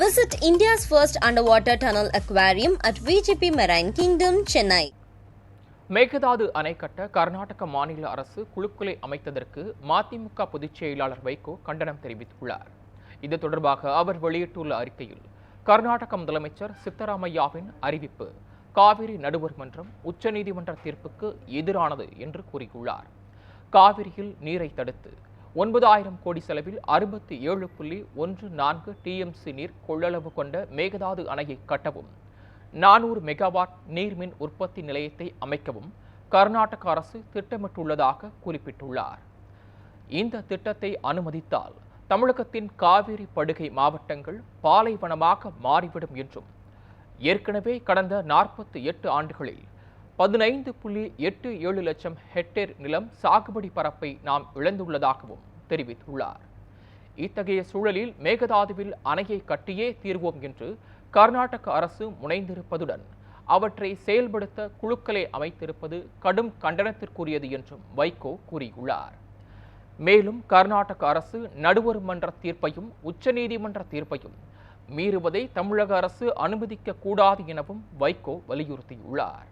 Visit India's first underwater tunnel aquarium at VGP Marine Kingdom, Chennai. Mekedatu அணை கட்ட கர்நாடக மாநில அரசு குழுக்களை அமைத்ததற்கு மதிமுக பொதுச் செயலாளர் வைகோ கண்டனம் தெரிவித்துள்ளார். இது தொடர்பாக அவர் வெளியிட்டுள்ள அறிக்கையில், கர்நாடக முதலமைச்சர் சித்தராமையாவின் அறிவிப்பு காவிரி நடுவர் மன்றம் உச்சநீதிமன்ற தீர்ப்புக்கு எதிரானது என்று கூறியுள்ளார். காவிரியில் நீரை தடுத்து 9,000 கோடி செலவில் 67.14 TMC நீர் கொள்ளளவு கொண்ட மேகதாது அணையை கட்டவும், 400 மெகாவாட் நீர்மின் உற்பத்தி நிலையத்தை அமைக்கவும் கர்நாடக அரசு திட்டமிட்டுள்ளதாக குறிப்பிட்டுள்ளார். இந்த திட்டத்தை அனுமதித்தால் தமிழகத்தின் காவிரி படுகை மாவட்டங்கள் பாலைவனமாக மாறிவிடும் என்றும், ஏற்கனவே கடந்த 48 ஆண்டுகளில் 15.87 லட்சம் ஹெக்டேர் நிலம் சாகுபடி பரப்பை நாம் இழந்துள்ளதாகவும் தெரிவித்துள்ளார். இத்தகைய சூழலில் மேகதாதுவில் அணையை கட்டியே தீர்வோம் என்று கர்நாடக அரசு முனைந்திருப்பதுடன், அவற்றை செயல்படுத்த குழுக்களை அமைத்திருப்பது கடும் கண்டனத்திற்குரியது என்றும் வைகோ கூறியுள்ளார். மேலும் கர்நாடக அரசு நடுவர் மன்ற தீர்ப்பையும் உச்சநீதிமன்ற தீர்ப்பையும் மீறுவதை தமிழக அரசு அனுமதிக்க கூடாது எனவும் வைகோ வலியுறுத்தியுள்ளார்.